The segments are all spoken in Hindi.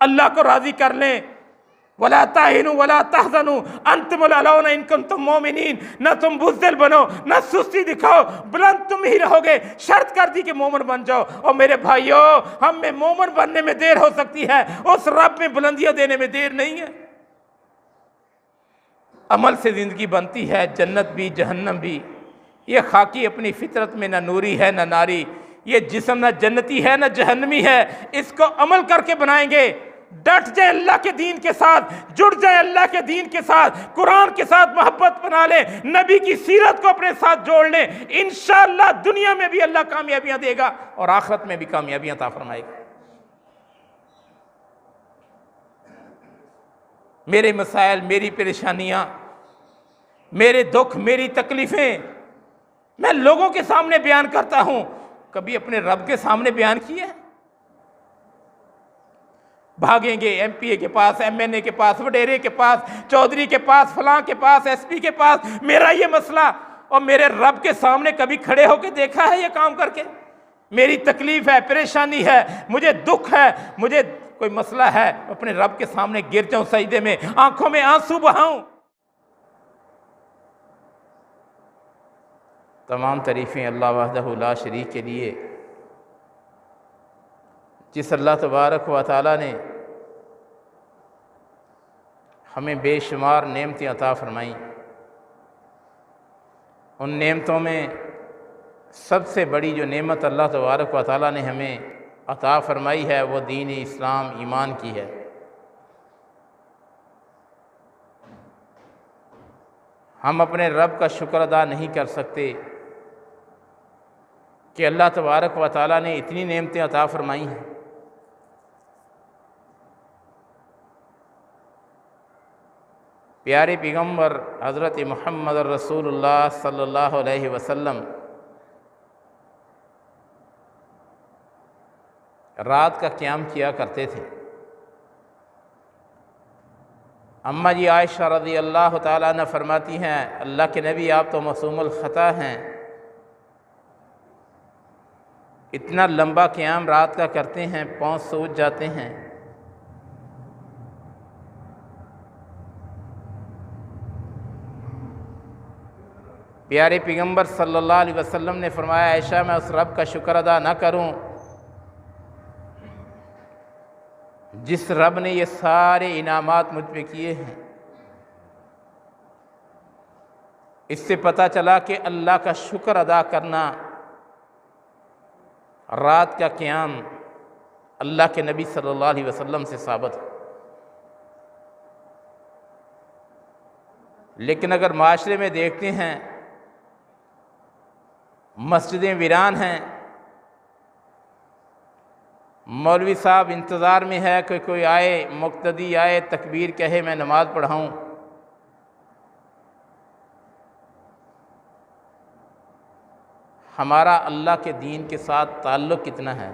अल्लाह को राज़ी कर लें। वला ताहिनु वला तहज़नु अंतुमुल अलौना इन कुंतुम मोमिनीन, न तुम बुज़दिल बनो न सुस्ती दिखाओ, बुलंद तुम ही रहोगे। शर्त कर दी कि मोमिन बन जाओ। और मेरे भाइयों, हम में मोमिन बनने में देर हो सकती है, उस रब में बुलंदियाँ देने में देर नहीं है। अमल से ज़िंदगी बनती है, जन्नत भी जहन्नम भी। ये खाकी अपनी फितरत में न नूरी है न नारी, ये जिस्म न जन्नती है न जहन्नमी है। इसको अमल करके बनाएंगे। डट जाए अल्लाह के दीन के साथ, जुड़ जाए अल्लाह के दीन के साथ, कुरान के साथ मोहब्बत बना ले, नबी की सीरत को अपने साथ जोड़ ले। इंशाअल्लाह दुनिया में भी अल्लाह कामयाबियां देगा और आखिरत में भी कामयाबियां अता फरमाएगा। मेरे मसाइल, मेरी परेशानियां, मेरे दुख, मेरी तकलीफें मैं लोगों के सामने बयान करता हूं, कभी अपने रब के सामने बयान किया है? भागेंगे एमपीए के पास, एमएनए के पास, वडेरे के पास, चौधरी के पास, फलां के पास, एसपी के पास, मेरा ये मसला। और मेरे रब के सामने कभी खड़े होकर देखा है ये काम करके? मेरी तकलीफ है, परेशानी है, मुझे दुख है, मुझे कोई मसला है, अपने रब के सामने गिर जाऊं सजदे में, आंखों में आंसू बहाऊं। तमाम तारीफ़ें अल्लाह वहदहु ला शरीक के लिए, जिस अल्लाह तबारक व तआला ने हमें बेशुमार नेमतें अता फ़रमाईं। उन नेमतों में सबसे बड़ी जो नेमत अल्लाह तबारक व तआला ने हमें अता फ़रमाई है वो दीन इस्लाम, ईमान की है। हम अपने रब का शुक्र अदा नहीं कर सकते कि अल्लाह तबारक व तआला ने इतनी नेमतें अता फ़रमाई हैं। प्यारे पैगम्बर हज़रत मुहम्मद रसूलुल्लाह सल्लल्लाहु अलैहि वसल्लम रात का क़याम किया करते थे। अम्मा जी आयशा रज़ी अल्लाह ताला अन्हा फरमाती हैं, अल्लाह के नबी आप तो मासूमुल ख़ता हैं, इतना लंबा क़याम रात का करते हैं, पाँव सूज जाते हैं। प्यारे पैगम्बर सल्लल्लाहु अलैहि वसल्लम ने फरमाया, आयशा मैं उस रब का शुक्र अदा ना करूं जिस रब ने ये सारे इनामात मुझ पे किए हैं। इससे पता चला कि अल्लाह का शुक्र अदा करना, रात का क़याम अल्लाह के नबी सल्लल्लाहु अलैहि वसल्लम से साबित है। लेकिन अगर माशरे में देखते हैं, मस्जिदें वीरान हैं, मौलवी साहब इंतज़ार में है कि कोई आए, मुक्तदी आए, तकबीर कहे, मैं नमाज़ पढ़ाऊँ। हमारा अल्लाह के दीन के साथ ताल्लुक़ कितना है?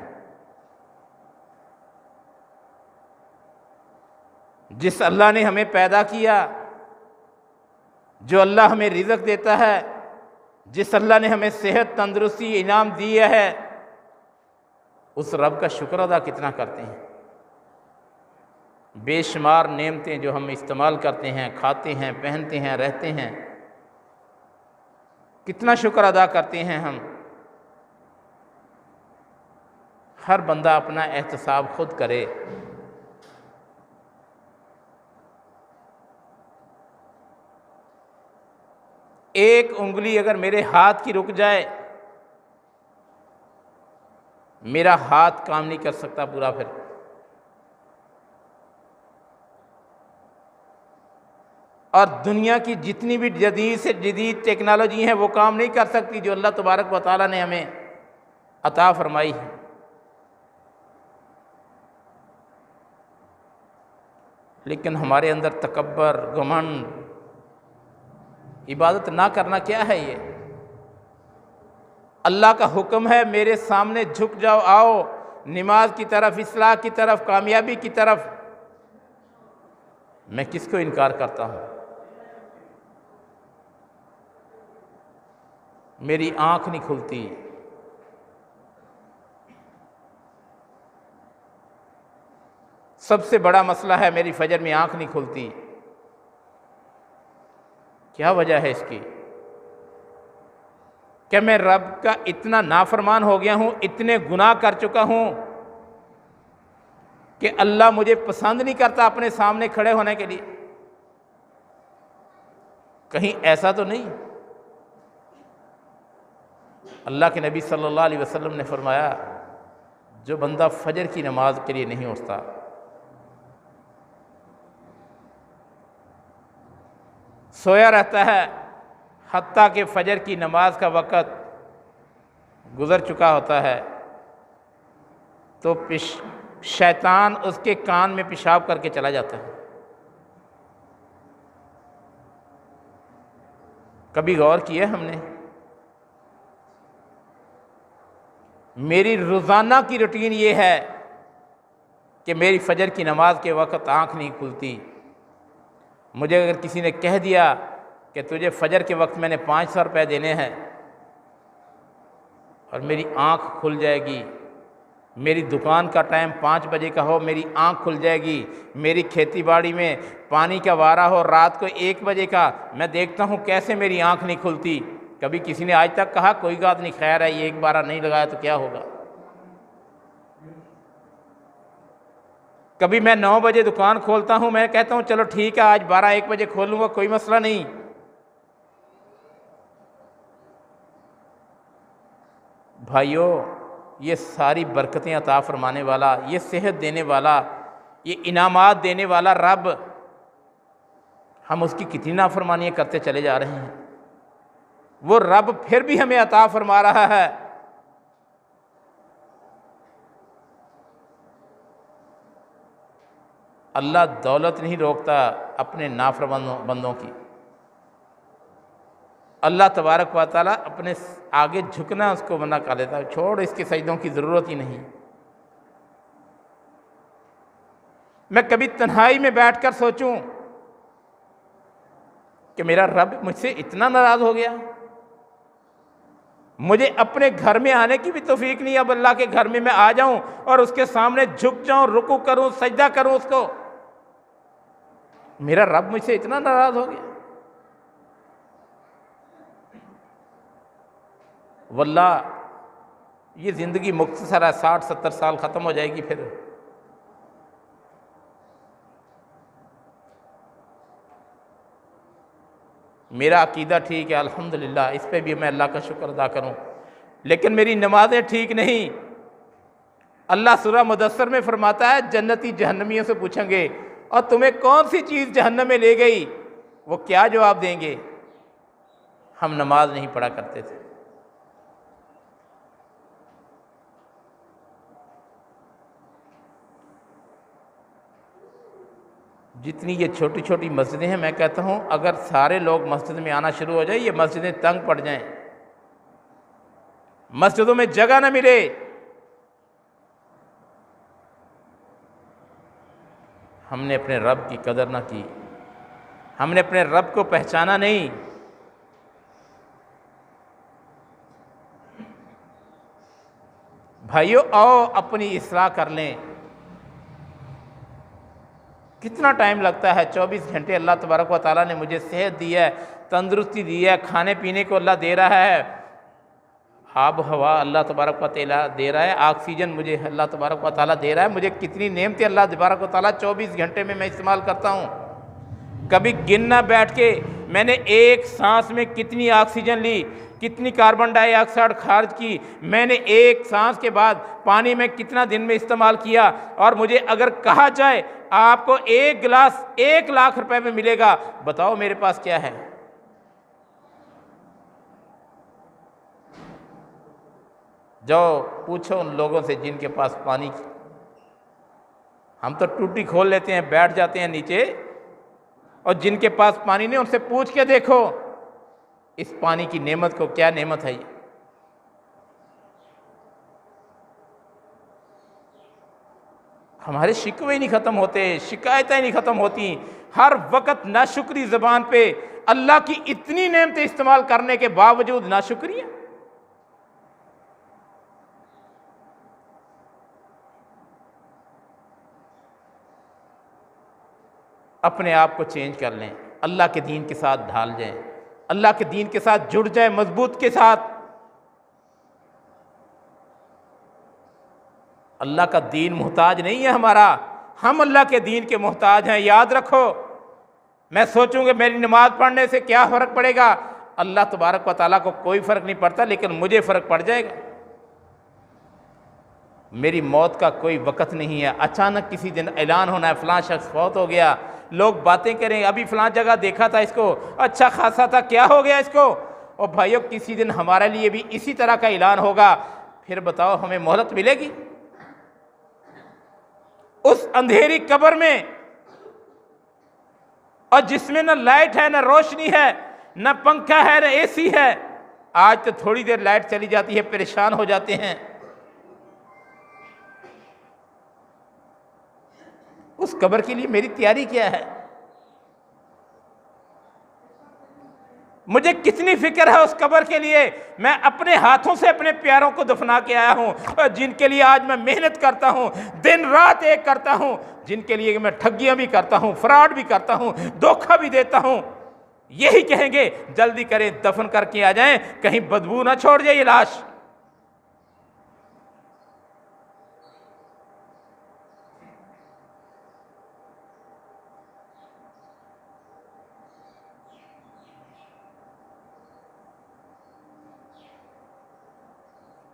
जिस अल्लाह ने हमें पैदा किया, जो अल्लाह हमें रिज़्क़ देता है, जिस अल्लाह ने हमें सेहत, तंदुरुस्ती, इनाम दिया है, उस रब का शुक्र अदा कितना करते हैं? बेशुमार नेमतें जो हम इस्तेमाल करते हैं, खाते हैं, पहनते हैं, रहते हैं, कितना शुक्र अदा करते हैं हम? हर बंदा अपना एहतसाब खुद करे। एक उंगली अगर मेरे हाथ की रुक जाए, मेरा हाथ काम नहीं कर सकता पूरा। फिर और दुनिया की जितनी भी जदीद से जदीद टेक्नोलॉजी है वो काम नहीं कर सकती जो अल्लाह तबारक व तआला ने हमें अता फरमाई है। लेकिन हमारे अंदर तकब्बर, घमंड, इबादत ना करना क्या है? ये अल्लाह का हुक्म है, मेरे सामने झुक जाओ, आओ नमाज की तरफ, इस्लाह की तरफ, कामयाबी की तरफ। मैं किसको इनकार करता हूँ? मेरी आंख नहीं खुलती। सबसे बड़ा मसला है मेरी फजर में आंख नहीं खुलती। क्या वजह है इसकी? क्या मैं रब का इतना नाफरमान हो गया हूं, इतने गुनाह कर चुका हूं कि अल्लाह मुझे पसंद नहीं करता अपने सामने खड़े होने के लिए? कहीं ऐसा तो नहीं? अल्लाह के नबी सल्लल्लाहु अलैहि वसल्लम ने फरमाया, जो बंदा फजर की नमाज के लिए नहीं उठता, सोया रहता है हत्ता कि फजर की नमाज का वक़्त गुज़र चुका होता है, तो शैतान उसके कान में पेशाब करके चला जाता है। कभी गौर किया हमने? मेरी रोज़ाना की रूटीन ये है कि मेरी फजर की नमाज के वक़्त आँख नहीं खुलती। मुझे अगर किसी ने कह दिया कि तुझे फजर के वक्त मैंने 500 रुपये देने हैं और मेरी आँख खुल जाएगी, मेरी दुकान का टाइम 5 बजे का हो, मेरी आँख खुल जाएगी, मेरी खेती बाड़ी में पानी का वारा हो रात को 1 बजे का, मैं देखता हूँ कैसे मेरी आँख नहीं खुलती। कभी किसी ने आज तक कहा कोई बात नहीं, खैर है, ये एक बार नहीं लगाया तो क्या होगा? कभी मैं 9 बजे दुकान खोलता हूँ, मैं कहता हूँ चलो ठीक है आज 12-1 बजे खोलूँगा, कोई मसला नहीं। भाइयों, ये सारी बरकतें अता फरमाने वाला, ये सेहत देने वाला, ये इनामात देने वाला रब, हम उसकी कितनी नाफरमानियाँ करते चले जा रहे हैं। वो रब फिर भी हमें अता फरमा रहा है। अल्लाह दौलत नहीं रोकता अपने नाफरमान बंदों की। अल्लाह तबारक व तआला अपने आगे झुकना उसको मना कर देता है, छोड़, इसके सजदों की ज़रूरत ही नहीं। मैं कभी तन्हाई में बैठकर सोचूं कि मेरा रब मुझसे इतना नाराज़ हो गया, मुझे अपने घर में आने की भी तौफीक नहीं। अब अल्लाह के घर में मैं आ जाऊं और उसके सामने झुक जाऊं, रुकू करूं, सजदा करूं उसको, मेरा रब मुझसे इतना नाराज़ हो गया। वल्लाह ये ज़िंदगी मुख्तसर है, 60-70 साल ख़त्म हो जाएगी। फिर मेरा अकीदा ठीक है, अल्हम्दुलिल्लाह, इस पे भी मैं अल्लाह का शुक्र अदा करूं, लेकिन मेरी नमाजें ठीक नहीं। अल्लाह सूरह मुदस्सर में फरमाता है, जन्नती जहन्नमियों से पूछेंगे और तुम्हें कौन सी चीज़ जहन्नम में ले गई? वो क्या जवाब देंगे? हम नमाज नहीं पढ़ा करते थे। जितनी ये छोटी छोटी मस्जिदें हैं, मैं कहता हूँ अगर सारे लोग मस्जिद में आना शुरू हो जाए, ये मस्जिदें तंग पड़ जाएं, मस्जिदों में जगह ना मिले। हमने अपने रब की कदर ना की, हमने अपने रब को पहचाना नहीं। भाइयों, आओ अपनी इस्लाह कर लें। कितना टाइम लगता है? 24 घंटे अल्लाह तबारक व तआला ने मुझे सेहत दी है, तंदुरुस्ती दी है, खाने पीने को अल्लाह दे रहा है, आब हवा अल्लाह तबारक व तआला दे रहा है, ऑक्सीजन मुझे अल्लाह तबारक व तआला दे रहा है। मुझे कितनी नेमतें अल्लाह तबारक व तआला 24 घंटे में मैं इस्तेमाल करता हूँ। कभी गिनना बैठ के मैंने एक सांस में कितनी ऑक्सीजन ली, कितनी कार्बन डाइऑक्साइड खारिज की, मैंने एक सांस के बाद पानी में कितना दिन में इस्तेमाल किया। और मुझे अगर कहा जाए आपको एक गिलास 1 लाख रुपए में मिलेगा, बताओ मेरे पास क्या है? जाओ पूछो उन लोगों से जिनके पास पानी, हम तो टूटी खोल लेते हैं, बैठ जाते हैं नीचे, और जिनके पास पानी नहीं उनसे पूछ के देखो इस पानी की नेमत को, क्या नेमत है ये। हमारे शिकवे ही नहीं ख़त्म होते, शिकायतें नहीं ख़त्म होती, हर वक्त नाशुक्री ज़बान पे, अल्लाह की इतनी नेमतें इस्तेमाल करने के बावजूद नाशुक्रिया। अपने आप को चेंज कर लें, अल्लाह के दीन के साथ ढाल जाएं, अल्लाह के दीन के साथ जुड़ जाएं मजबूत के साथ। अल्लाह का दीन मोहताज नहीं है हमारा, हम अल्लाह के दीन के मोहताज हैं। याद रखो, मैं सोचूंगा मेरी नमाज पढ़ने से क्या फ़र्क पड़ेगा, अल्लाह तबारक व तआला को कोई फ़र्क नहीं पड़ता, लेकिन मुझे फ़र्क पड़ जाएगा। मेरी मौत का कोई वक़्त नहीं है, अचानक किसी दिन ऐलान होना है फ़लाँ शख्स फौत हो गया, लोग बातें करें अभी फ़लाँ जगह देखा था इसको, अच्छा खासा था, क्या हो गया इसको। और भाइयों, किसी दिन हमारे लिए भी इसी तरह का ऐलान होगा, फिर बताओ हमें मोहलत मिलेगी? उस अंधेरी कब्र में, और जिसमें न लाइट है, न रोशनी है, न पंखा है, न एसी है। आज तो थोड़ी देर लाइट चली जाती है, परेशान हो जाते हैं। उस कब्र के लिए मेरी तैयारी क्या है? मुझे कितनी फिक्र है उस कब्र के लिए। मैं अपने हाथों से अपने प्यारों को दफना के आया हूं, और जिनके लिए आज मैं मेहनत करता हूं, दिन रात एक करता हूं, जिनके लिए मैं ठगियां भी करता हूं, फ्रॉड भी करता हूं, धोखा भी देता हूं। यही कहेंगे जल्दी करें, दफन करके आ जाएं, कहीं बदबू ना छोड़ जाए ये लाश।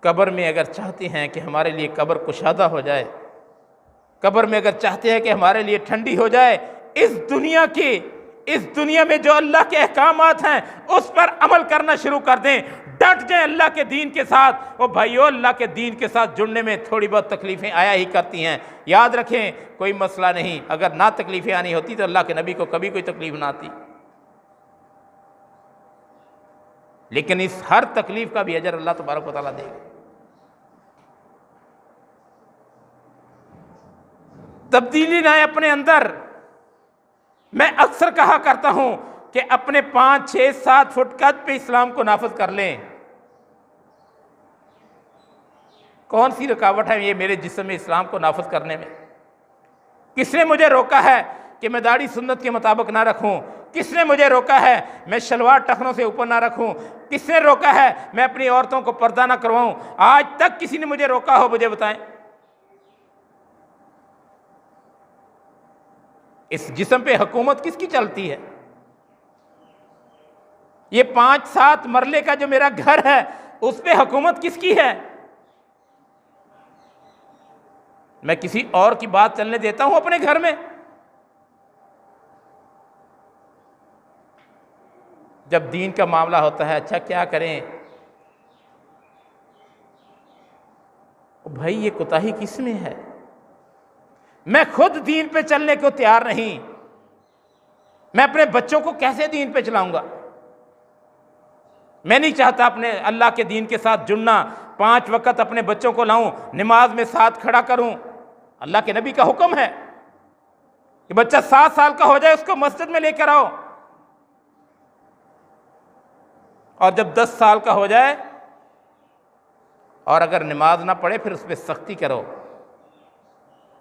कब्र में अगर चाहते हैं कि हमारे लिए कब्र कुशादा हो जाए, कब्र में अगर चाहते हैं कि हमारे लिए ठंडी हो जाए, इस दुनिया में जो अल्लाह के अहकामात हैं उस पर अमल करना शुरू कर दें, डट जाए अल्लाह के दीन के साथ। और भाइयों, अल्लाह के दीन के साथ जुड़ने में थोड़ी बहुत तकलीफ़ें आया ही करती हैं, याद रखें, कोई मसला नहीं। अगर ना तकलीफ़ें आनी होती तो अल्लाह के नबी को कभी कोई तकलीफ ना आती, लेकिन इस हर तकलीफ का भी अजर अल्लाह तबारक व तआला देगा। तब्दीली लाए अपने अंदर। मैं अक्सर कहा करता हूं कि अपने 5, 6, 7 फुट कद पे इस्लाम को नाफिज कर लें। कौन सी रुकावट है ये मेरे जिस्म में इस्लाम को नाफिज करने में? किसने मुझे रोका है कि मैं दाढ़ी सुन्नत के मुताबिक ना रखूं? किसने मुझे रोका है मैं शलवार टखनों से ऊपर ना रखूं? किसने रोका है मैं अपनी औरतों को पर्दा ना करवाऊं? आज तक किसी ने मुझे रोका हो, मुझे बताएं। इस जिस्म पे हुकूमत किसकी चलती है? ये 5-7 मरले का जो मेरा घर है उस पे हुकूमत किसकी है? मैं किसी और की बात चलने देता हूं अपने घर में? जब दीन का मामला होता है, अच्छा क्या करें? भाई, ये कोताही किस में है? मैं खुद दीन पे चलने को तैयार नहीं, मैं अपने बच्चों को कैसे दीन पे चलाऊंगा? मैं नहीं चाहता अपने अल्लाह के दीन के साथ जुड़ना, 5 वक्त अपने बच्चों को लाऊं, नमाज में साथ खड़ा करूं। अल्लाह के नबी का हुक्म है कि बच्चा 7 साल का हो जाए उसको मस्जिद में लेकर आओ, और जब 10 साल का हो जाए और अगर नमाज ना पढ़े फिर उस पर सख्ती करो।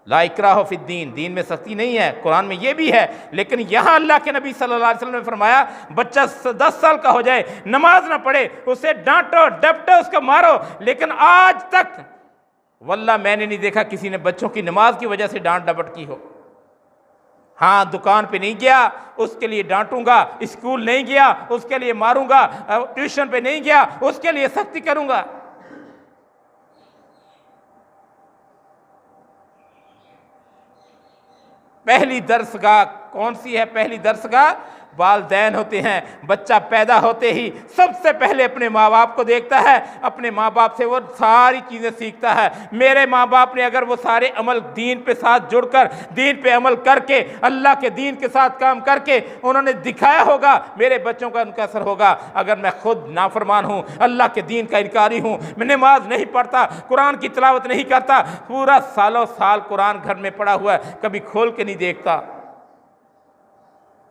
ला इकराह फिद्दीन, दीन में सख्ती नहीं है, कुरान में ये भी है। लेकिन यहाँ अल्लाह के नबी सल्लल्लाहु अलैहि वसल्लम ने फरमाया, बच्चा 10 साल का हो जाए, नमाज ना पढ़े, उसे डांटो, डपटो, उसको मारो। लेकिन आज तक वल्लाह मैंने नहीं देखा किसी ने बच्चों की नमाज की वजह से डांट डपट की हो। हाँ, दुकान पे नहीं गया उसके लिए डांटूंगा, स्कूल नहीं गया उसके लिए मारूंगा, ट्यूशन पे नहीं गया उसके लिए सख्ती करूंगा। पहली दरसगाह कौन सी है? पहली दरसगाह वालिदैन होते हैं। बच्चा पैदा होते ही सबसे पहले अपने माँ बाप को देखता है, अपने माँ बाप से वो सारी चीज़ें सीखता है। मेरे माँ बाप ने अगर वो सारे अमल दीन पे साथ जुड़कर, दीन पे अमल करके, अल्लाह के दीन के साथ काम करके उन्होंने दिखाया होगा, मेरे बच्चों का उनका असर होगा। अगर मैं खुद नाफरमान हूँ, अल्लाह के दीन का इनकारी हूँ, मैं नमाज नहीं पढ़ता, कुरान की तिलावत नहीं करता, पूरा सालों साल कुरान घर में पड़ा हुआ है, कभी खोल के नहीं देखता,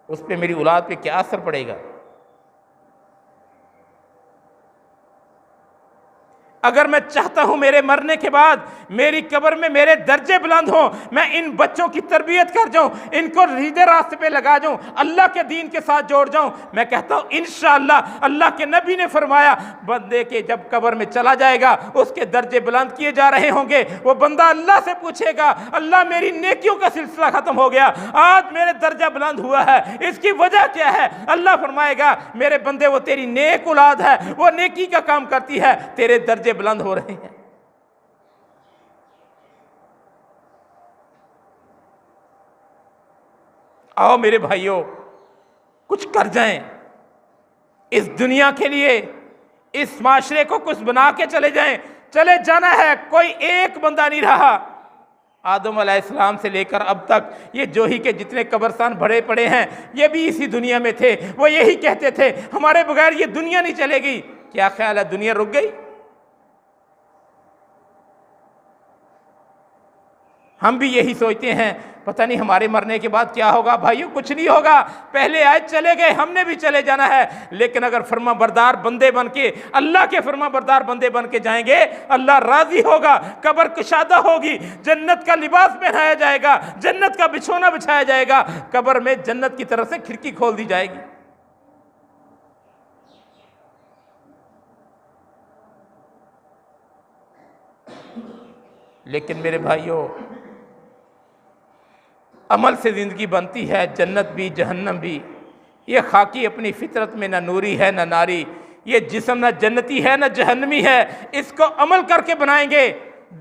उस पर मेरी औलाद पे क्या असर पड़ेगा? अगर मैं चाहता हूं मेरे मरने के बाद मेरी कब्र में मेरे दर्जे बुलंद हों, मैं इन बच्चों की तरबियत कर जाऊं, इनको सीधे रास्ते पे लगा जाऊं, अल्लाह के दीन के साथ जोड़ जाऊं, मैं कहता हूं इंशाअल्लाह अल्लाह के नबी ने फरमाया बंदे के जब कब्र में चला जाएगा उसके दर्जे बुलंद किए जा रहे होंगे। वो बंदा अल्लाह से पूछेगा, अल्लाह मेरी नेकियों का सिलसिला खत्म हो गया, आज मेरे दर्जा बुलंद हुआ है, इसकी वजह क्या है? अल्लाह फरमाएगा मेरे बंदे वो तेरी नेक औलाद है, वो नेकी का काम करती है, तेरे दर्जे बुलंद हो रहे हैं। आओ मेरे भाइयों, कुछ कर जाएं इस दुनिया के लिए, इस माशरे को कुछ बना के चले जाएं। चले जाना है, कोई एक बंदा नहीं रहा। आदम अलैहिस्सलाम से लेकर अब तक ये जोही के जितने कब्रिस्तान भरे पड़े हैं ये भी इसी दुनिया में थे। वो यही कहते थे हमारे बगैर ये दुनिया नहीं चलेगी। क्या ख्याल है, दुनिया रुक गई? हम भी यही सोचते हैं पता नहीं हमारे मरने के बाद क्या होगा। भाइयों कुछ नहीं होगा, पहले आए चले गए, हमने भी चले जाना है। लेकिन अगर फर्मा बरदार बंदे बन के, अल्लाह के फर्मा बरदार बंदे बन के जाएंगे, अल्लाह राजी होगा, कब्र कुशादा होगी, जन्नत का लिबास पहनाया जाएगा, जन्नत का बिछोना बिछाया जाएगा, कब्र में जन्नत की तरफ से खिड़की खोल दी जाएगी। लेकिन मेरे भाइयों अमल से ज़िंदगी बनती है, जन्नत भी जहन्नम भी। ये खाकी अपनी फितरत में ना नूरी है ना नारी, ये जिस्म ना जन्नती है ना जहन्नमी है। इसको अमल करके बनाएंगे,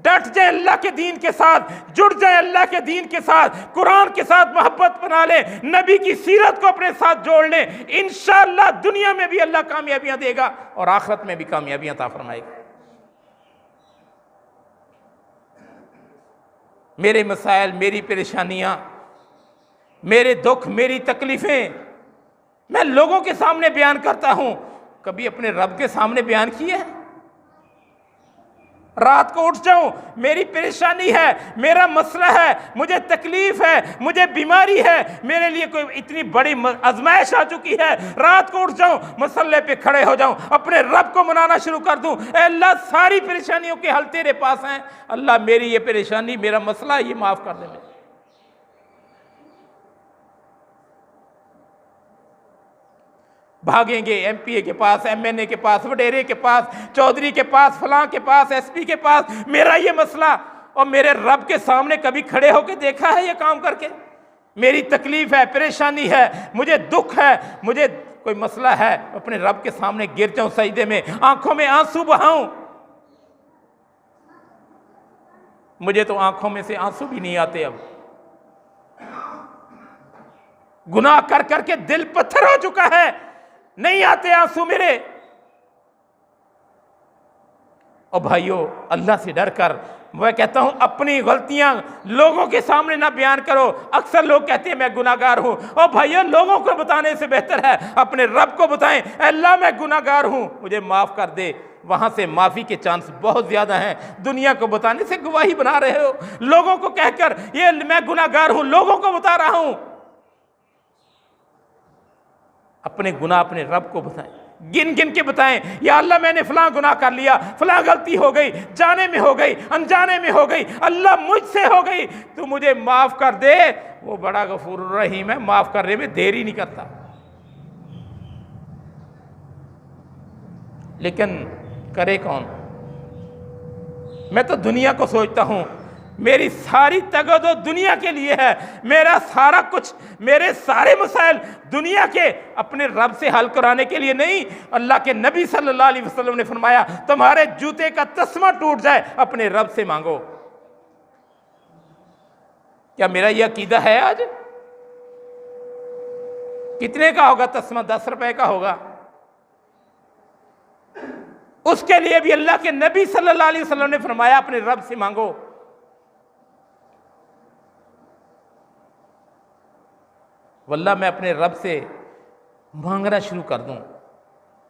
डट जाए अल्लाह के दीन के साथ, जुड़ जाए अल्लाह के दीन के साथ, कुरान के साथ मोहब्बत बना ले, नबी की सीरत को अपने साथ जोड़ ले, इंशाअल्लाह दुनिया में भी अल्लाह कामयाबियां देगा और आखिरत में भी कामयाबियां अता फरमाएगा। मेरे मसाइल, मेरी परेशानियां, मेरे दुख, मेरी तकलीफ़ें मैं लोगों के सामने बयान करता हूं, कभी अपने रब के सामने बयान किए हैं? रात को उठ जाऊं, मेरी परेशानी है, मेरा मसला है, मुझे तकलीफ है, मुझे बीमारी है, मेरे लिए कोई इतनी बड़ी आजमाइश आ चुकी है, रात को उठ जाऊं, मसल्ले पे खड़े हो जाऊं, अपने रब को मनाना शुरू कर दूं, अल्लाह सारी परेशानियों के हल तेरे पास हैं, अल्लाह मेरी ये परेशानी, मेरा मसला ये माफ कर दे मुझे। भागेंगे एमपीए के पास, एमएनए के पास, वडेरे के पास, चौधरी के पास, फलां के पास, एसपी के पास, मेरा ये मसला, और मेरे रब के सामने कभी खड़े होकर देखा है ये काम करके? मेरी तकलीफ है, परेशानी है, मुझे दुख है, मुझे कोई मसला है, अपने रब के सामने गिर जाऊं सजदे में, आंखों में आंसू बहाऊं? मुझे तो आंखों में से आंसू भी नहीं आते अब। गुनाह कर करके दिल पत्थर हो चुका है, नहीं आते आंसू मेरे। और भाइयों अल्लाह से डर कर मैं कहता हूं अपनी गलतियां लोगों के सामने ना बयान करो। अक्सर लोग कहते हैं मैं गुनाहगार हूं, और भाइयों लोगों को बताने से बेहतर है अपने रब को बताएं, अल्लाह मैं गुनाहगार हूं, मुझे माफ कर दे। वहां से माफी के चांस बहुत ज्यादा हैं। दुनिया को बताने से गवाही बना रहे हो, लोगों को कहकर ये मैं गुनाहगार हूं लोगों को बता रहा हूं। अपने गुनाह अपने रब को बताएं, गिन गिन के बताएं, या अल्लाह मैंने फलां गुनाह कर लिया, फलां गलती हो गई, जाने में हो गई, अनजाने में हो गई, अल्लाह मुझसे हो गई, तू मुझे माफ कर दे। वो बड़ा गफूर रहीम है, माफ करने में देरी नहीं करता। लेकिन करे कौन? मैं तो दुनिया को सोचता हूं, मेरी सारी तगदो दुनिया के लिए है, मेरा सारा कुछ, मेरे सारे मसाइल दुनिया के अपने रब से हल कराने के लिए नहीं। अल्लाह के नबी सल्लल्लाहु अलैहि वसल्लम ने फरमाया तुम्हारे जूते का तस्मा टूट जाए अपने रब से मांगो। क्या मेरा यह अकीदा है? आज कितने का होगा तस्मा? 10 रुपए का होगा। उसके लिए भी अल्लाह के नबी सल्लल्लाहु अलैहि वसल्लम ने फरमाया अपने रब से मांगो। वल्लाह मैं अपने रब से मांगना शुरू कर दूं,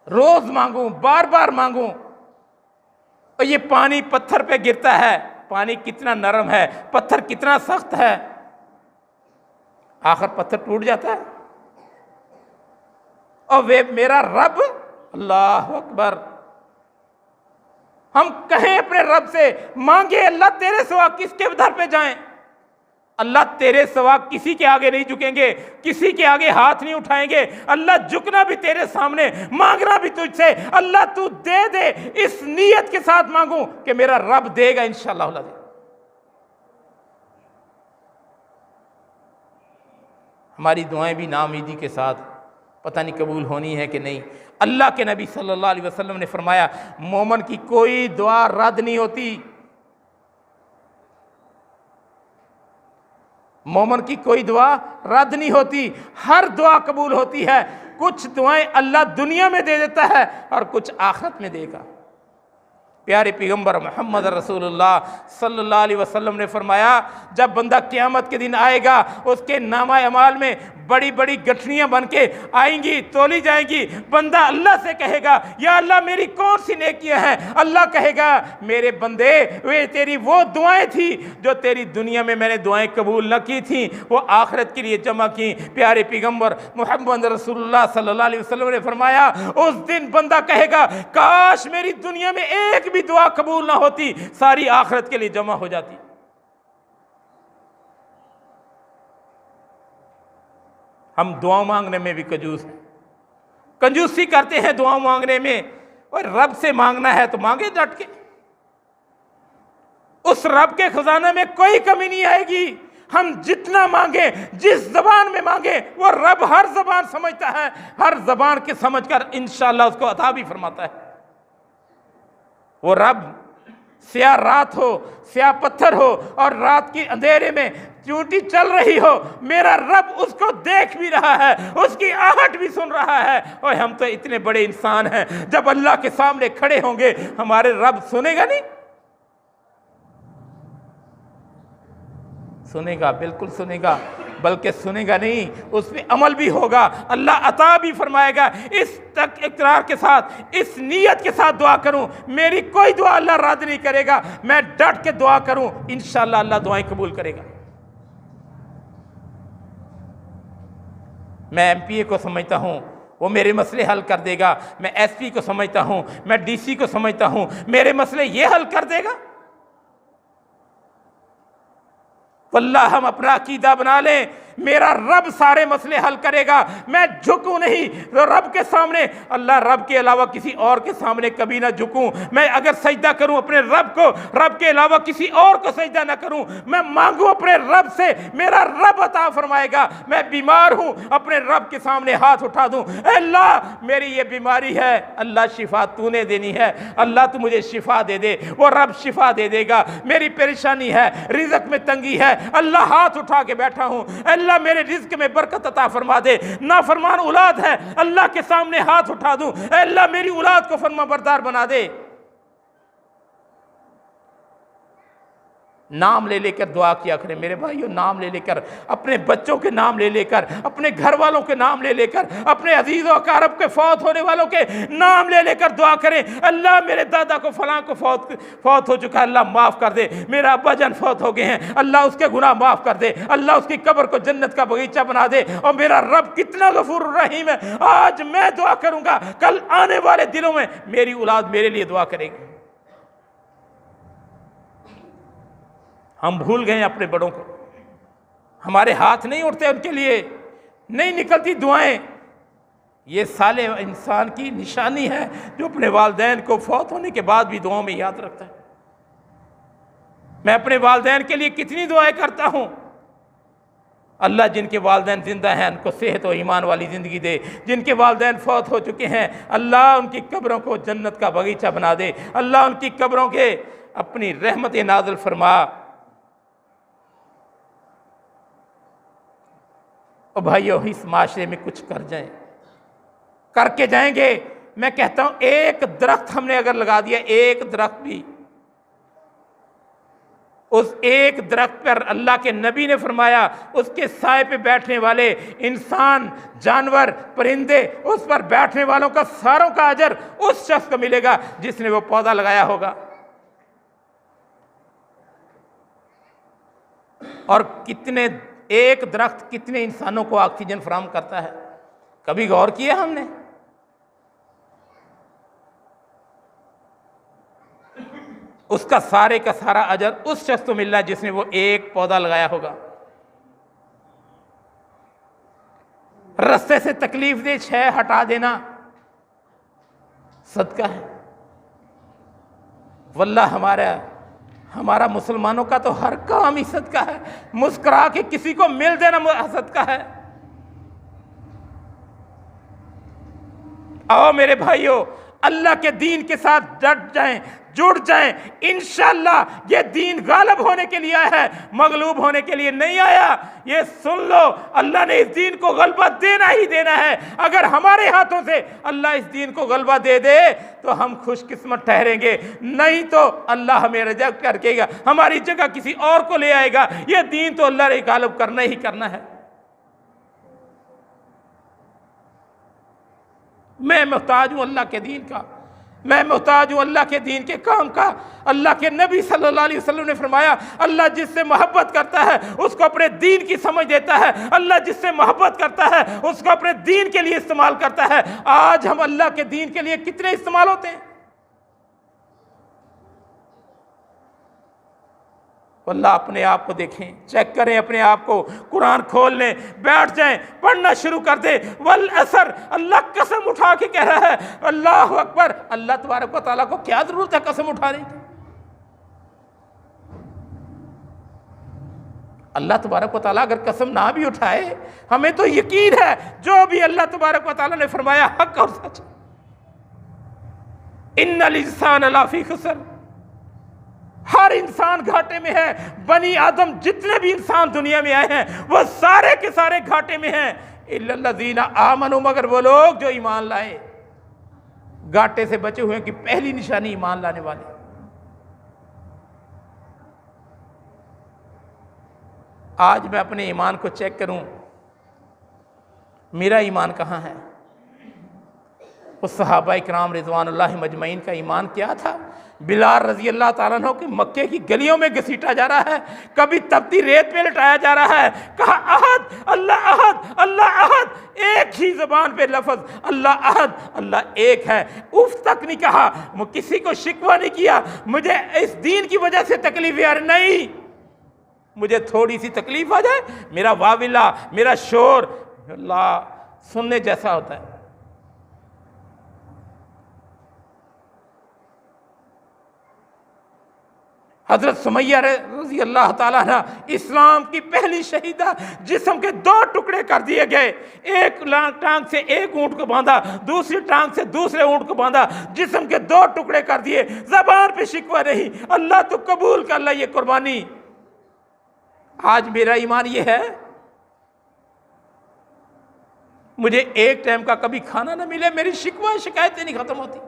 रोज मांगूं, बार बार मांगूं। और ये पानी पत्थर पे गिरता है, पानी कितना नरम है, पत्थर कितना सख्त है, आखिर पत्थर टूट जाता है। और वे मेरा रब, अल्लाह अकबर, हम कहें अपने रब से, मांगे अल्लाह तेरे सिवा किसके दर पे जाएं। अल्लाह तेरे सिवा किसी के आगे नहीं झुकेंगे, किसी के आगे हाथ नहीं उठाएंगे। अल्लाह झुकना भी तेरे सामने, मांगना भी तुझसे। अल्लाह तू दे दे, इस नीयत के साथ मांगूं कि मेरा रब देगा इंशाअल्लाह। हमारी दुआएं भी नाउमीदी के साथ पता नहीं कबूल होनी है कि नहीं। अल्लाह के नबी सल्लल्लाहु अलैहि वसल्लम ने फरमाया, मोमन की कोई दुआ रद्द नहीं होती, मोमन की कोई दुआ रद्द नहीं होती, हर दुआ कबूल होती है। कुछ दुआएं अल्लाह दुनिया में दे देता है और कुछ आखिरत में देगा। प्यारे पैगंबर मोहम्मद रसूलुल्लाह सल्लल्लाहु अलैहि वसल्लम ने फरमाया, जब बंदा क़यामत के दिन आएगा, उसके नामा अमाल में बड़ी बड़ी गठरियाँ बन के आएंगी, तोली जाएंगी। बंदा अल्लाह से कहेगा, या अल्लाह मेरी कौन सी नेकियां हैं। अल्लाह कहेगा, मेरे बंदे वे तेरी वो दुआएं थी जो तेरी दुनिया में मैंने दुआएं कबूल न की थी, वो आखिरत के लिए जमा की। प्यारे पैगंबर मोहम्मद रसूलुल्लाह सल्लल्लाहु अलैहि वसल्लम ने फरमाया, उस दिन बंदा कहेगा, काश मेरी दुनिया में एक भी दुआ कबूल ना होती, सारी आखिरत के लिए जमा हो जाती। हम दुआ मांगने में भी कंजूस हैं, कंजूसी करते हैं दुआ मांगने में। और रब से मांगना है तो मांगे डट के, उस रब के खजाने में कोई कमी नहीं आएगी। हम जितना मांगे, जिस जबान में मांगे, वो रब हर जबान समझता है, हर जबान के समझकर इंशाअल्लाह उसको अता भी फरमाता है। वो रब स्याह रात हो, स्याह पत्थर हो और रात की अंधेरे में चूंटी चल रही हो, मेरा रब उसको देख भी रहा है, उसकी आहट भी सुन रहा है। और हम तो इतने बड़े इंसान हैं, जब अल्लाह के सामने खड़े होंगे हमारे रब सुनेगा नहीं? सुनेगा, बिल्कुल सुनेगा, बल्कि सुनेगा नहीं, उस पर अमल भी होगा, अल्लाह अता भी फरमाएगा। इस तक इकरार के साथ, इस नीयत के साथ दुआ करूं, मेरी कोई दुआ अल्लाह रद्द नहीं करेगा। मैं डट के दुआ करूं, इंशाअल्लाह अल्लाह दुआएं कबूल करेगा। मैं एमपीए को समझता हूं, वो मेरे मसले हल कर देगा। मैं एसपी को समझता हूं, मैं डीसी को समझता हूं, मेरे मसले ये हल कर देगा। वल्लाह हम अपना अकीदा बना लें, मेरा रब सारे मसले हल करेगा। मैं झुकूं नहीं तो रब के सामने, अल्लाह रब के अलावा किसी और के सामने कभी ना झुकूं। मैं अगर सजदा करूं अपने रब को, रब के अलावा किसी और को सजदा ना करूं। मैं मांगू अपने रब से, मेरा रब अता फरमाएगा। मैं बीमार हूं, अपने रब के सामने हाथ उठा दूं, अल्लाह मेरी ये बीमारी है, अल्लाह शिफा तूने देनी है, अल्लाह तू मुझे शिफा दे दे। वो रब शिफा दे देगा। मेरी परेशानी है, रिज़्क में तंगी है, अल्लाह हाथ उठा के बैठा हूं, अल्लाह मेरे रिज़्क में बरकत अता फरमा दे। नाफरमान औलाद है, अल्लाह के सामने हाथ उठा दूं, अल्लाह मेरी औलाद को फरमाबरदार बना दे। नाम ले लेकर दुआ किया करें मेरे भाइयों, नाम ले लेकर, अपने बच्चों के नाम ले लेकर, अपने घर वालों के नाम ले लेकर, अपने अजीज़ व अकारब के फौत होने वालों के नाम ले लेकर दुआ करें। अल्लाह मेरे दादा को फलां को फौत हो चुका है, अल्लाह माफ़ कर दे। मेरा अब्बा जान फौत हो गए हैं, अल्लाह उसके गुनाह माफ़ कर दे, अल्लाह उसकी कब्र को जन्नत का बगीचा बना दे। और मेरा रब कितना गफूर रहीम है। आज मैं दुआ करूँगा, कल आने वाले दिनों में मेरी औलाद मेरे लिए दुआ करेगी। हम भूल गए अपने बड़ों को, हमारे हाथ नहीं उठते उनके लिए, नहीं निकलती दुआएं। ये साले इंसान की निशानी है जो अपने वालिदैन को फौत होने के बाद भी दुआओं में याद रखता है। मैं अपने वालिदैन के लिए कितनी दुआएं करता हूं। अल्लाह जिनके वालिदैन जिंदा हैं उनको सेहत और ईमान वाली ज़िंदगी दे, जिनके वालिदैन फौत हो चुके हैं अल्लाह उनकी कब्रों को जन्नत का बगीचा बना दे, अल्लाह उनकी कब्रों के अपनी रहमत नाज़िल फरमा। और भाइयों, इस माशरे में कुछ कर जाएं, करके जाएंगे। मैं कहता हूं, एक दरख्त हमने अगर लगा दिया, एक दरख्त भी, उस एक दरख्त पर अल्लाह के नबी ने फरमाया उसके साए पे बैठने वाले इंसान, जानवर, परिंदे, उस पर बैठने वालों का सारों का अजर उस शख्स को मिलेगा जिसने वो पौधा लगाया होगा। और कितने, एक दरख्त कितने इंसानों को ऑक्सीजन फराहम करता है, कभी गौर किया हमने? उसका सारे का सारा अजर उस शख्स को मिल रहा है जिसने वो एक पौधा लगाया होगा। रास्ते से तकलीफ दे छह हटा देना सदका है। वल्लाह हमारा मुसलमानों का तो हर काम ही सदका है। मुस्कुरा के किसी को मिल देना सदका है। आओ मेरे भाइयों, अल्लाह के दीन के साथ डट जाएं, जुड़ जाएं। इंशाअल्लाह ये दीन गालिब होने के लिए आया है, मगलूब होने के लिए नहीं आया। ये सुन लो, अल्लाह ने इस दीन को गलबा देना ही देना है। अगर हमारे हाथों से अल्लाह इस दीन को गलबा दे दे तो हम खुशकिस्मत ठहरेंगे, नहीं तो अल्लाह हमें रिजेक्ट करकेगा, हमारी जगह किसी और को ले आएगा। ये दीन तो अल्लाह ने गालिब करना ही करना है। मैं मोहताज हूं अल्लाह के दीन का, मैं मोहताज हूं अल्लाह के दीन के काम का। अल्लाह के नबी सल्लल्लाहु अलैहि वसल्लम ने फरमाया, अल्लाह जिससे मोहब्बत करता है उसको अपने दीन की समझ देता है, अल्लाह जिससे मोहब्बत करता है उसको अपने दीन के लिए इस्तेमाल करता है। आज हम अल्लाह के दीन के लिए कितने इस्तेमाल होते हैं? अल्लाह अपने आप को देखें, चेक करें अपने आप को, कुरान खोल लें, बैठ जाएं, पढ़ना शुरू कर दें। वल असर, अल्लाह कसम उठा के कह रहा है, अल्लाह अकबर। अल्लाह तबारक व तआला को क्या जरूरत है कसम उठाने की? अल्लाह तबारक व तआला अगर कसम ना भी उठाए, हमें तो यकीन है जो भी अल्लाह तबारक व तआला ने फरमाया हक और सच। इन्नल इंसान लाफी खुसर, हर इंसान घाटे में है। बनी आदम जितने भी इंसान दुनिया में आए हैं वो सारे के सारे घाटे में हैं। इल्लल्लज़ीना आमनू, मगर वो लोग जो ईमान लाए। घाटे से बचे हुए की पहली निशानी ईमान लाने वाले। आज मैं अपने ईमान को चेक करूं, मेरा ईमान कहां है? उस सहाबाए किराम रिज़वानुल्लाहि मजमईन का ईमान क्या था? बिलाल रजी अल्लाह ताला अन्हु के मक्के की गलियों में घसीटा जा रहा है, कभी तपती रेत पे लटाया जा रहा है। कहा अहद, अल्लाह अहद, अल्लाह अहद, एक ही ज़बान पे लफ्ज़ अल्लाह अहद, अल्लाह एक है। उफ तक नहीं कहा, वो किसी को शिकवा नहीं किया, मुझे इस दीन की वजह से तकलीफ यार नहीं, मुझे थोड़ी सी तकलीफ आ जाए, मेरा वाविला, मेरा शोर अल्लाह सुनने जैसा होता है। हजरत सुमैया रज़ी अल्लाह ताला अन्हा, इस्लाम की पहली शहीदा, जिस्म के दो टुकड़े कर दिए गए। एक टांग से एक ऊंट को बांधा, दूसरी टांग से दूसरे ऊंट को बांधा, जिस्म के दो टुकड़े कर दिए। जबान पे शिकवा नहीं, अल्लाह तो कबूल कर ला ये कुर्बानी। आज मेरा ईमान ये है, मुझे एक टाइम का कभी खाना ना मिले, मेरी शिकवा शिकायतें नहीं खत्म होती।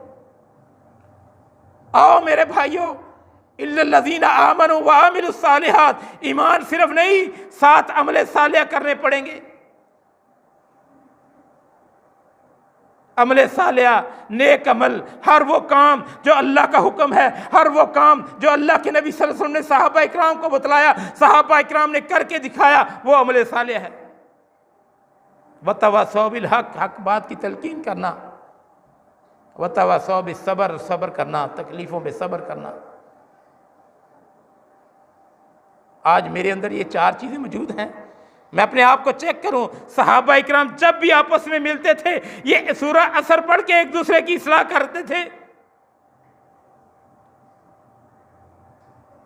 आओ मेरे भाइयों, इल्लल्लज़ीना आमनू व आमिलुस सालिहात, ईमान सिर्फ नहीं, साथ अमले सालिह करने पड़ेंगे। अमले सालिह, नेक अमल, हर वो काम जो अल्लाह का हुक्म है, हर वो काम जो अल्लाह के नबी सल्लल्लाहु अलैहि वसल्लम ने सहाबा इकराम को बतलाया, सहाबा इकराम ने करके दिखाया, वो अमले सालिह है। वतवासौ बिल हक, हक बात की तलकीन करना, वतवासौ बिस सब्र, सब्र करना, तकलीफों पे सब्र करना। आज मेरे अंदर ये चार चीज़ें मौजूद हैं। मैं अपने आप को चेक करूं, सहाबा इकराम जब भी आपस में मिलते थे ये सूरह असर पढ़ के एक दूसरे की इस्लाह करते थे।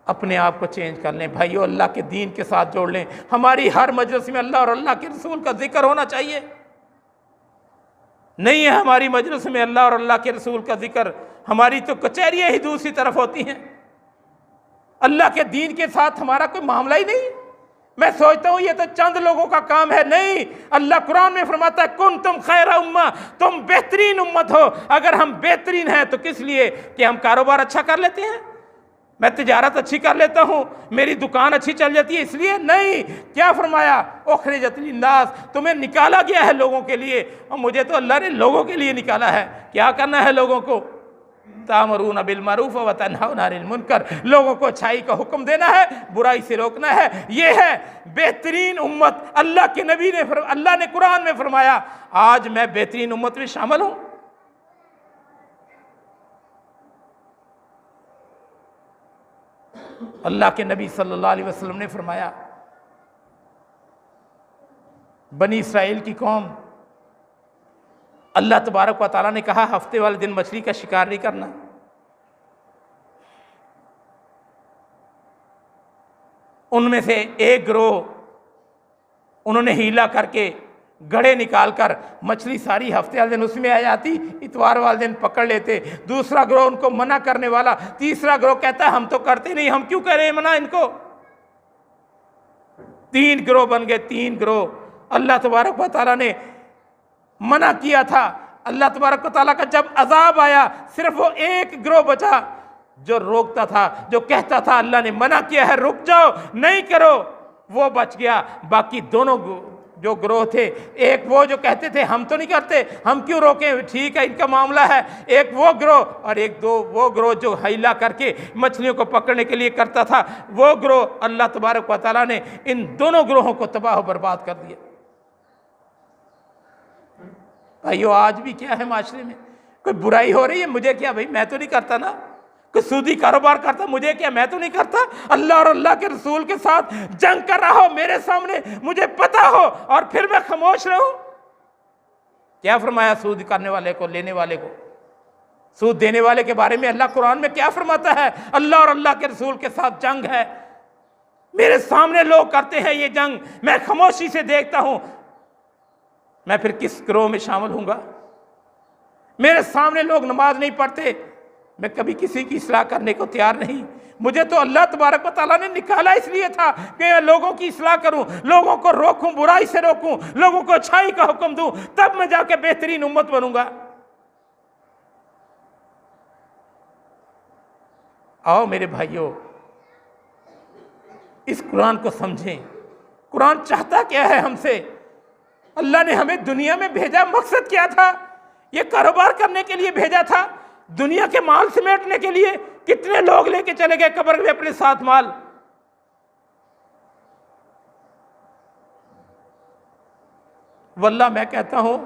अपने आप को चेंज कर लें भाइयों, अल्लाह के दीन के साथ जोड़ लें। हमारी हर मजलिस में अल्लाह और अल्लाह के रसूल का जिक्र होना चाहिए। नहीं है हमारी मजलिस में अल्लाह और अल्लाह के रसूल का जिक्र, हमारी तो कचहरियाँ ही दूसरी तरफ होती हैं। अल्लाह के दीन के साथ हमारा कोई मामला ही नहीं। मैं सोचता हूँ ये तो चंद लोगों का काम है। नहीं, अल्लाह कुरान में फरमाता है कुन तुम खैरा उम्मा, तुम बेहतरीन उम्मत हो। अगर हम बेहतरीन हैं तो किस लिए? कि हम कारोबार अच्छा कर लेते हैं, मैं तिजारत अच्छी कर लेता हूँ, मेरी दुकान अच्छी चल जाती है इसलिए? नहीं, क्या फरमाया? उखरिजत लिन्नास, तुम्हें निकाला गया है लोगों के लिए, और मुझे तो अल्लाह ने लोगों के लिए निकाला है। क्या करना है लोगों को? तामरून बिल मारूफ व तन्हौना अनिल मुनकर, लोगों को अच्छाई का हुक्म देना है, बुराई से रोकना है। ये है बेहतरीन उम्मत। अल्लाह के नबी ने अल्लाह ने कुरान में फरमाया, आज मैं बेहतरीन उम्मत में शामिल हूँ। अल्लाह के नबी सल्लल्लाहु अलैहि वसल्लम ने फरमाया, बनी इसराइल की कौम, अल्लाह तबारक व तआला ने कहा हफ्ते वाले दिन मछली का शिकार नहीं करना। उनमें से एक गिरोह उन्होंने हीला करके गड़े निकालकर मछली सारी हफ्ते वाले दिन उसमें आ जाती, इतवार वाले दिन पकड़ लेते। दूसरा गिरोह उनको मना करने वाला, तीसरा गिरोह कहता है हम तो करते नहीं, हम क्यों करें मना इनको। 3 गिरोह बन गए, 3 गिरोह। अल्लाह तबारक व तआला ने मना किया था। अल्लाह तबारक व तआला का जब अजाब आया, सिर्फ वो एक गिरोह बचा जो रोकता था, जो कहता था अल्लाह ने मना किया है रुक जाओ नहीं करो, वो बच गया। बाकी दोनों जो गिरोह थे, एक वो जो कहते थे हम तो नहीं करते, हम क्यों रोकें, ठीक है इनका मामला है, एक वो गिरोह, और एक दो वो गिरोह जो हिला करके मछलियों को पकड़ने के लिए करता था, वो गिरोह। अल्लाह तबारक व तआला ने इन दोनों गिरोहों को तबाह बर्बाद कर दिया। भाइयों, आज भी क्या है माशरे में, कोई बुराई हो रही है, मुझे क्या भाई, मैं तो नहीं करता ना। कोई सूदी कारोबार करता, मुझे क्या, मैं तो नहीं करता। अल्लाह और अल्लाह के रसूल के साथ जंग कर रहा हो मेरे सामने, मुझे पता हो, और फिर मैं खामोश रहूं। क्या फरमाया सूद करने वाले को, लेने वाले को, सूद देने वाले के बारे में अल्लाह कुरान में क्या फरमाता है? अल्लाह और अल्लाह के रसूल के साथ जंग है, मेरे सामने लोग करते हैं ये जंग, मैं खामोशी से देखता हूं, मैं फिर किस गिरोह में शामिल हूंगा? मेरे सामने लोग नमाज नहीं पढ़ते, मैं कभी किसी की इस्लाह करने को तैयार नहीं। मुझे तो अल्लाह तबारक व तआला ने निकाला इसलिए था कि मैं लोगों की इस्लाह करूं, लोगों को रोकूं, बुराई से रोकूं, लोगों को अच्छाई का हुक्म दूं, तब मैं जाके बेहतरीन उम्मत बनूंगा। आओ मेरे भाइयों, इस कुरान को समझें। कुरान चाहता क्या है हमसे? अल्लाह ने हमें दुनिया में भेजा, मकसद क्या था? ये कारोबार करने के लिए भेजा था, दुनिया के माल समेटने के लिए। कितने लोग लेके चले गए कब्र में अपने साथ माल। वल्लाह मैं कहता हूं,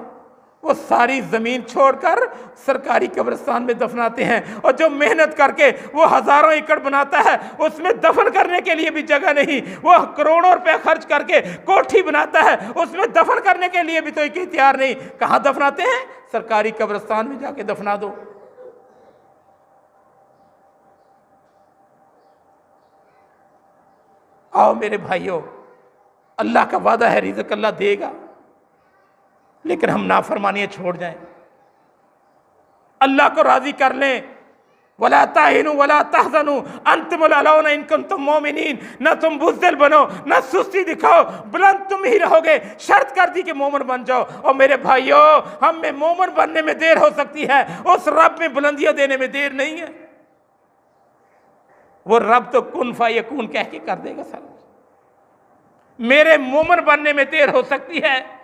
वो सारी जमीन छोड़कर सरकारी कब्रिस्तान में दफनाते हैं, और जो मेहनत करके वो हजारों एकड़ बनाता है, उसमें दफन करने के लिए भी जगह नहीं। वो करोड़ों रुपए खर्च करके कोठी बनाता है, उसमें दफन करने के लिए भी तो कोई तैयार नहीं। कहां दफनाते हैं? सरकारी कब्रिस्तान में जाके दफना दो। आओ मेरे भाइयों, अल्लाह का वादा है रिज़्क़ अल्लाह देगा, लेकिन हम नाफरमानियां छोड़ जाएं, अल्लाह को राजी कर लें। वला ताहिनु वला तहज़नु अंतुमुल अलाउना इन कुंतुम मोमिनीन। न तुम बुज़दिल बनो, न सुस्ती दिखाओ, बुलंद तुम ही रहोगे। शर्त कर दी कि मोमिन बन जाओ। और मेरे भाइयों, हम में मोमिन बनने में देर हो सकती है, उस रब में बुलंदियां देने में देर नहीं है। वो रब तो कुन फयकून कह के कर देगा सब। मेरे मोमिन बनने में देर हो सकती है,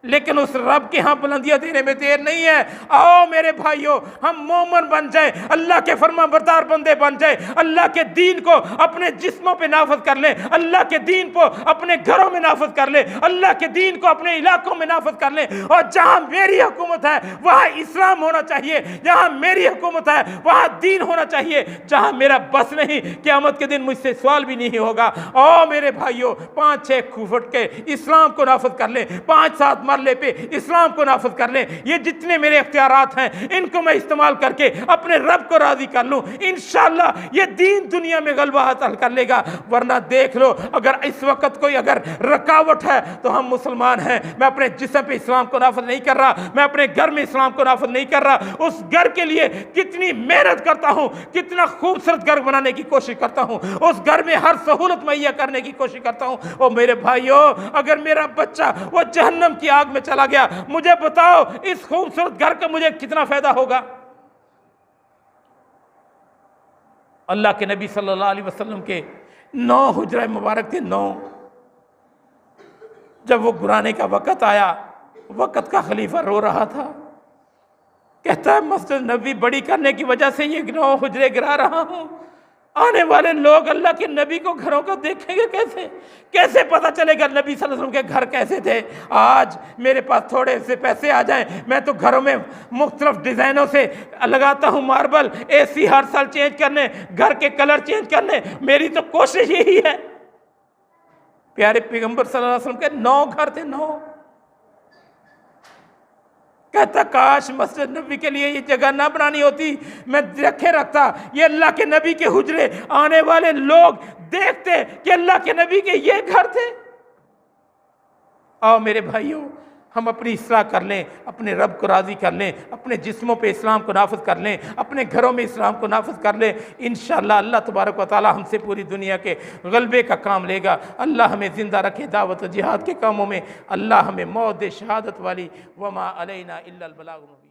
लेकिन उस रब के यहां बुलंदियां देने में देर नहीं है। आओ मेरे भाइयों, हम मोमिन बन जाए, अल्लाह के फरमाबरदार बंदे बन जाए, अल्लाह के दीन को अपने जिस्मों पे नाफिज कर लें, अल्लाह के दीन को अपने घरों में नाफिज कर लें, अल्लाह के दीन को अपने इलाकों में नाफिज कर लें। और जहां मेरी हुकूमत है वहां इस्लाम होना चाहिए, जहां मेरी हुकूमत है वहां दीन होना चाहिए। जहां मेरा बस नहीं, क़यामत के दिन मुझसे सवाल भी नहीं होगा। आओ मेरे भाइयों, 5-6 फुट के इस्लाम को नाफिज कर लें, 5-7 मरले पे इस्लाम को नाफिज कर लें। ये जितने मेरे इख्तियारात हैं, इनको मैं इस्तेमाल करके अपने रब को राजी कर लूं, इंशाअल्लाह ये दीन दुनिया में गलबा हासिल कर लेगा। वरना देख लो, अगर इस वक्त कोई अगर रुकावट है तो हम मुसलमान हैं। मैं अपने जिस्म पे इस्लाम को नाफिज नहीं कर रहा, मैं अपने घर में इस्लाम को नाफिज नहीं कर रहा। उस घर के लिए कितनी मेहनत करता हूं, कितना खूबसूरत घर बनाने की कोशिश करता हूं, उस घर में हर सहूलत मुहैया करने की कोशिश करता हूं। और मेरे भाइयों, अगर मेरा बच्चा वो जहन्नम की आग में चला गया, मुझे बताओ इस खूबसूरत घर का मुझे कितना फायदा होगा? अल्लाह के नबी सल्लल्लाहु अलैहि वसल्लम के 9 हुजरा मुबारक थे, 9। जब वो गिराने का वक़्त आया, वक़्त का खलीफा रो रहा था, कहता है मस्जिद नबी बड़ी करने की वजह से ये 9 हुजरे गिरा रहा हूं। आने वाले लोग अल्लाह के नबी को घरों को देखेंगे कैसे? कैसे पता चलेगा नबी सल्लल्लाहु अलैहि वसल्लम के घर कैसे थे? आज मेरे पास थोड़े से पैसे आ जाएं, मैं तो घरों में मुख्तलिफ डिज़ाइनों से लगाता हूँ मार्बल, एसी हर साल चेंज करने, घर के कलर चेंज करने। मेरी तो कोशिश यही है। प्यारे पैगंबर सल्लल्लाहु अलैहि वसल्लम के 9 घर थे, 9। कहता काश मस्जिद नबी के लिए ये जगह ना बनानी होती, मैं रखे रखता। ये अल्लाह के नबी के हुजरे, आने वाले लोग देखते कि अल्लाह के नबी के ये घर थे। आओ मेरे भाइयों, हम अपनी इस्लाह कर लें, अपने रब को राज़ी कर लें, अपने जिस्मों पे इस्लाम को नाफिज कर लें, अपने घरों में इस्लाम को नाफिज कर लें। इंशाअल्लाह अल्लाह तबारक व तआला हमसे पूरी दुनिया के गलबे का काम लेगा। अल्लाह हमें ज़िंदा रखे दावत जिहाद के कामों में। अल्लाह हमें मौत शहादत वाली, वमा अलैना इल्लल बलागुल मुबीन।